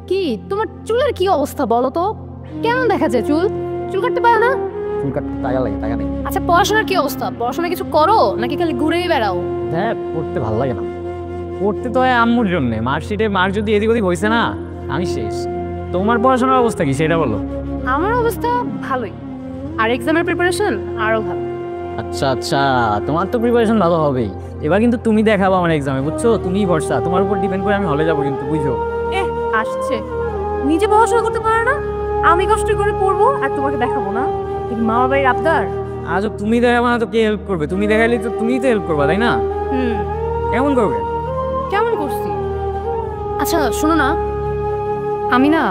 কি তোমার চুলের কি অবস্থা বলো তো? কেমন দেখা যায় চুল? চুল কাটতে পারো না? চুল কাটতে টাকা লাগে, টাকা নেই। আচ্ছা পড়াশোনার কি অবস্থা? পড়াশোনা কিছু করো নাকি খালি ঘুরেই বেড়াও? হ্যাঁ, পড়তে ভালো লাগে না। পড়তে তো হয় আম্মুর জন্য। মার্কশিটে মার্ক যদি এদিক ওদিক হয়েছে না, আমি শেষ। তোমার পড়াশোনার অবস্থা কি সেটা বলো। আমার অবস্থা ভালোই, আর এক্সামের প্রিপারেশন আরো ভালো। আচ্ছা আচ্ছা, তোমার তো প্রিপারেশন ভালো হবেই। এবার কিন্তু তুমি দেখাবো আমার এক্সামে, বুঝছো? তুমিই ভরসা, তোমার উপর ডিপেন্ড করে আমি হলে যাবো কিন্তু, বুঝছো? আসছে, নিজে পড়াশোনা করতে পারো না, আমি কষ্ট করে পড়বো আর তোমাকে দেখাবো না? মামা বাড়ির আবদার। আজ তুমি দেখাবো না তো কে হেল্প করবে? তুমি দেখাইলে তো তুমিই তো হেল্প করবা, তাই না? কেমন করবে? কেমন করছি? আচ্ছা শোনো না, আমি না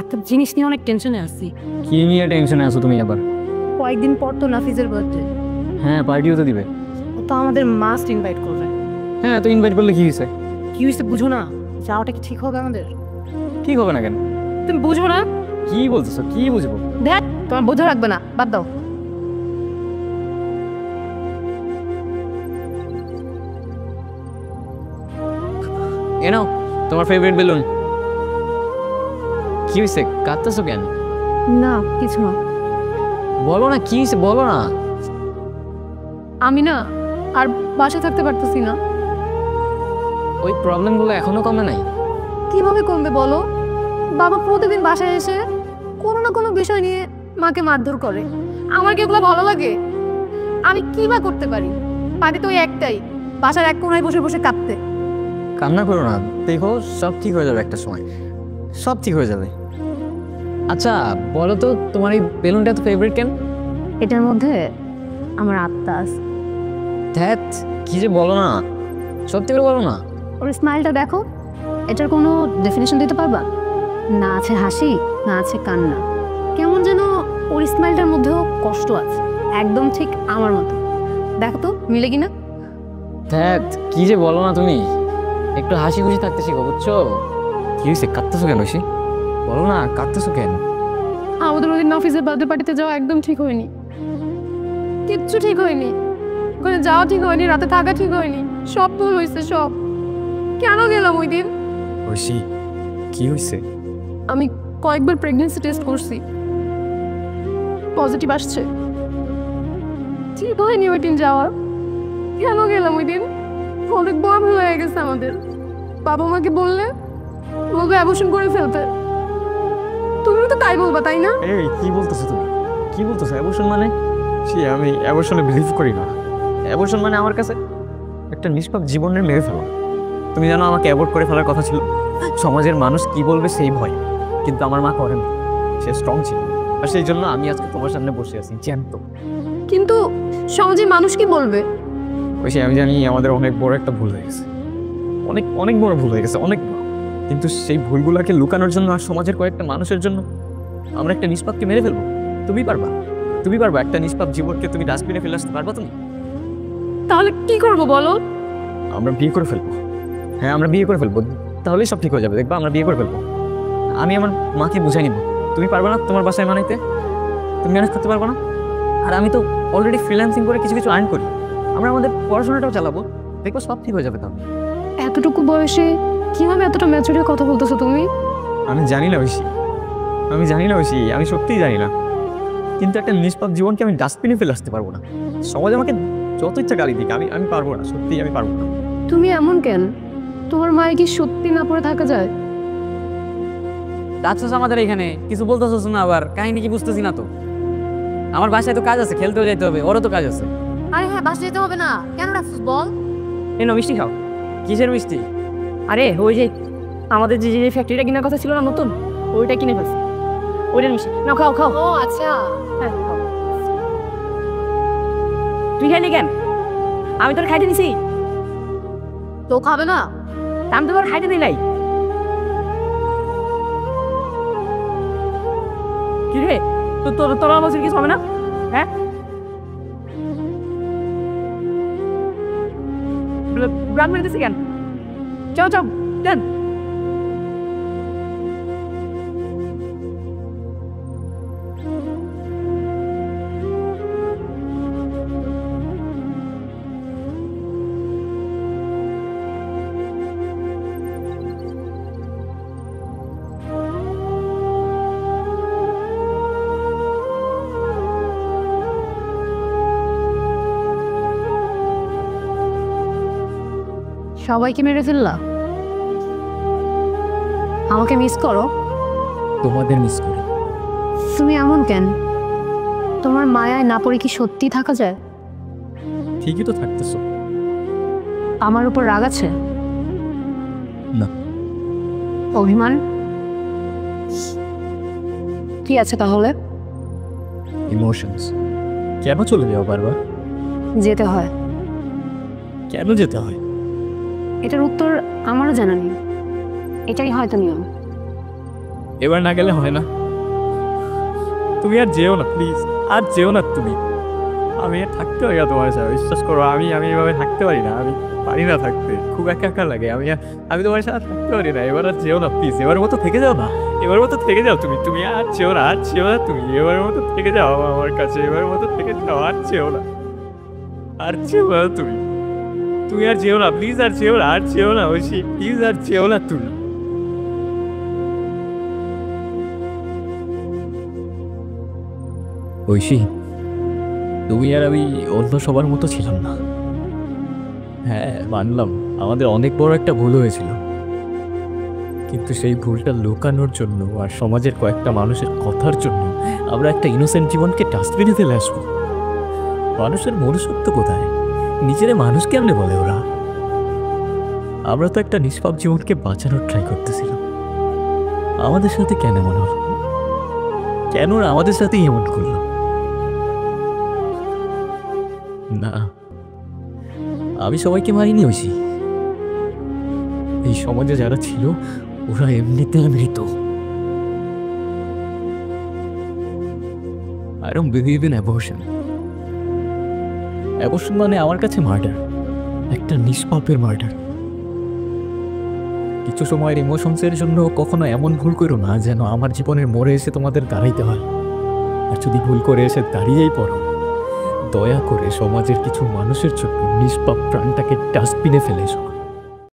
একটা জিনিস নিয়ে অনেক টেনশনে আছি। কি নিয়ে টেনশনে আছো তুমি আবার? কয়েকদিন পর তো নাফিজের বার্থডে। হ্যাঁ, পার্টিও তো দিবে। ও তো আমাদের মাস্ট ইনভাইট করবে। হ্যাঁ, তো ইনভাইট করলে কি হয়েছে? কি হয়েছে বুঝো না? যাওয়াটা কি ঠিক হবে আমাদের? ঠিক হবে না কেন? তুমি বুঝো না? কি বলতেছো? কি বুঝবো? দেখ তোমার বোঝা রাখবে না, বাদ দাও। এ নাও তোমার ফেভারিট বেলুন। কি হয়েছে? কাঁদতেছো কেন? না কিছু না। বলো না কি হয়েছে, বলো না। আমি না আর বাসায় থাকতে পারতেছি না। ওই প্রবলেমগুলো এখনো কমে নাই? কিভাবে কমবে বলো? বাবা প্রতিদিন বাসায় এসে কোনো না কোনো বিষয় নিয়ে মাকে মারধর করে। আমার কি এগুলো ভালো লাগে? আমি কি বা করতে পারি? পারি তো ওই একটাই, বাসার এক কোনায় বসে বসে কাঁদতে। কান্না করো না, দেখো সব ঠিক হয়ে যাবে একটা সময়, সব ঠিক হয়ে যাবে। আচ্ছা বলো তো, তোমার এই বেলুনটা তো ফেভারিট কেন? এটার মধ্যে আমার আত্মা আছে। ধ্যাত, কি যে বলো না, সত্যি করে বলো না। ওর স্মাইলটা দেখো, এটার কোনো ডেফিনেশন দিতে পারবা? না আছে হাসি, না আছে কান্না, কেমন যেন ওর স্মাইলটার মধ্যেও কষ্ট আছে, একদম ঠিক আমার মতো। দেখো তো মিলে কিনা? ধ্যাত, কি যে বলো না তুমি। একটু হাসি খুশি থাকতে শিখো, বুঝছো? কি হয়েছে, কাঁদতেছো কেন বেশি? বলো না, কাঁদতেছো কেন? আমাদের ওই দিন অফিসের বার্থডে পার্টিতে যাওয়া একদম ঠিক হয়নি, কিচ্ছু ঠিক হয়নি। ওখানে যাওয়া ঠিক হয়নি, রাতে থাকা ঠিক হয়নি, সব ভুল হয়েছে সব। কেন গেলাম ওই দিন? ঐশী, কি হয়েছে? আমি কয়েকবার প্রেগনেন্সি টেস্ট করছি, পজিটিভ আসছে। ঠিক হয়নি ওই দিন যাওয়া। কেন গেলাম ওই দিন? অনেক বড় ভুল হয়ে গেছে আমাদের। বাবা মাকে বললে বলবে অ্যাবর্শন করে ফেলতে। তুমিও তো তাই বলবা, তাই না? এই কি বলতেছো তুমি? কি বলতেছো? অ্যাবর্শন মানে? আমি অ্যাবর্শনে বিলিভ করি না। অ্যাবর্শন মানে আমার কাছে একটা নিষ্পাপ জীবনের মেরে ফেলা। তুমি জানো আমাকে অ্যাবর্ট করে ফেলার কথা ছিল, সমাজের মানুষ কি বলবে সেই ভয়। কিন্তু আমার মা করেন, সে স্ট্রং ছিল, আর সেই জন্য আমি আজকে তোমার সামনে বসে আছি জ্যান্ত। কিন্তু সমাজে মানুষ কি বলবে? আমি জানি আমাদের অনেক বড় একটা ভুল হয়ে গেছে, অনেক অনেক বড় ভুল হয়ে গেছে, অনেক বড়। কিন্তু সেই ভুলগুলোকে লুকানোর জন্য আর সমাজের কয়েকটা মানুষের জন্য আমরা একটা নিষ্পাপকে মেরে ফেলবো? তুমি পারবা? তুমি পারবা একটা নিষ্পাপ জীবনকে তুমি ডাস্টবিনে ফেলে আসতে পারবা তুমি? তাহলে কি করবো বলো? আমরা বিয়ে করে ফেলবো। হ্যাঁ, আমরা বিয়ে করে ফেলবো, তাহলেই সব ঠিক হয়ে যাবে, দেখবা আমরা বিয়ে করে ফেলবো। আমি আমার মাকে বুঝাই নিব। তুমি পারবা না তোমার বাসায় মানাইতে? তুমি ম্যানেজ করতে পারবো না? আর আমি তো অলরেডি ফ্রিল্যান্সিং করে কিছু কিছু আর্ন করি, আমরা আমাদের পড়াশোনাটাও চালাবো, দেখবো সব ঠিক হয়ে যাবে। তাহলে এতটুকু বয়সে কিভাবে এতটা ম্যাচুরিটি কথা বলতেছো তুমি? আমি জানি না ঐশী, আমি জানি না ঐশী, আমি সত্যিই জানি না। কিন্তু একটা নিষ্পাপ জীবনকে আমি ডাস্টবিনে ফেলে আসতে পারবো না। সমাজ আমাকে যত ইচ্ছা গালি দিক, আমি পারবো না, সত্যিই আমি পারবো না। তুমি এমন কেন? তোমার মায়ের কি সত্যি না পড়ে থাকা যায়? যাচ্ছস আমাদের এখানে কিছু বলতেছস না, আবার কাহিনী কি বুঝতেছি না তো। আমার বাসায় তো কাজ আছে, খেলতেও যাইতে হবে, ওরও তো কাজ আছে। আরে হ্যাঁ, বাসা যেতে হবে না, কেন রাখছিস বল? এই নাও মিষ্টি খাও। কিসের মিষ্টি? আরে ওই যে আমাদের যে যে ফ্যাক্টরিটা কেনার কথা ছিল না নতুন, ওইটা কিনে ফেলছি, ওইটার মিষ্টি। নাও খাও খাও। ও আচ্ছা, হ্যাঁ খাও। তুই খাইলি কেন? আমি তোর খাইতে দিছি। তো খাবে না? আমি তো তোর খাইতে দিই নাই। কি রে, তোর বলছিস কিছু হবে না? হ্যাঁ, ব্রান মেরে দিছি কেন? চাও চাও দেন। সবাইকে মেরে ফেললা? আমাকে মিস করো? তোমাদের মিস করি। তুমি এমন কেন? তোমার মায়ায় না পড়ে কি সত্যি থাকা যায়? ঠিকই তো থাকতেছো। আমার উপর রাগ আছে? না। অভিমান? কি আছে তাহলে? ইমোশনস। কেন চলে যাও বারবার? যেতে হয়। কেন যেতে হয়? এটার উত্তর আমারও জানা নেই। এটাই হয়তো নিয়ম। এবার না গেলে হয় না। তুমি আর যেও না প্লিজ, আর যেও না তুমি। আমি আর থাকতে পারি না তোমার সাথে, বিশ্বাস করো। আমি এভাবে থাকতে পারি না, আমি পারি না থাকতে, খুব একা একা লাগে। আমি তোমার সাথে থাকতে পারি না। এবার আর যেও না প্লিজ, এবার মতো থেকে যাও না, এবার মতো থেকে যাও তুমি। তুমি আর যেও না, আর যেও না তুমি, এবার মতো থেকে যাও আমার কাছে, এবার মতো থেকে যাও, আর যেও না, আর যেও না তুমি। তুমি আর যেও না প্লিজ, আর যেও না, আর যেও না ঐশী প্লিজ, আর যেও না তুমি। ঐশী, তুমি আর আমি অন্য সবার মতো ছিলাম না। হ্যাঁ মানলাম, আমাদের অনেক বড় একটা ভুল হয়েছিল, কিন্তু সেই ভুলটা লুকানোর জন্য আর সমাজের কয়েকটা মানুষের কথার জন্য আমরা একটা ইনোসেন্ট জীবনকে ডাস্টবিনে ফেলে আসবো। মানুষের মনুষ্যত্ব কোথায়? নিজেরা মানুষ কেমনে বলে ওরা? আমরা তো একটা নিষ্পাপ জীবনকে বাঁচানোর ট্রাই করতেছিলাম। আমাদের সাথে কেন এমন হলো? কেন ওরা আমাদের সাথেই এমন করলো? না, আমি সবাইকে মারিনি ঐশী। এই সমাজে যারা ছিল ওরা এমনিতে মৃত। I don't believe in abortion. Abortion মানে আমার কাছে মার্ডার, একটা নিষ্পাপের মার্ডার। কিছু সময়ের ইমোশনসের জন্য কখনো এমন ভুল করো না যেন আমার জীবনের মোড়ে এসে তোমাদের দাঁড়াইতে হয়। আর যদি ভুল করে এসে দাঁড়িয়েই পড়ো, দয়া করে সমাজের কিছু মানুষের জন্য নিষ্পাপ প্রাণটাকে ডাস্টবিনে ফেলে এসো।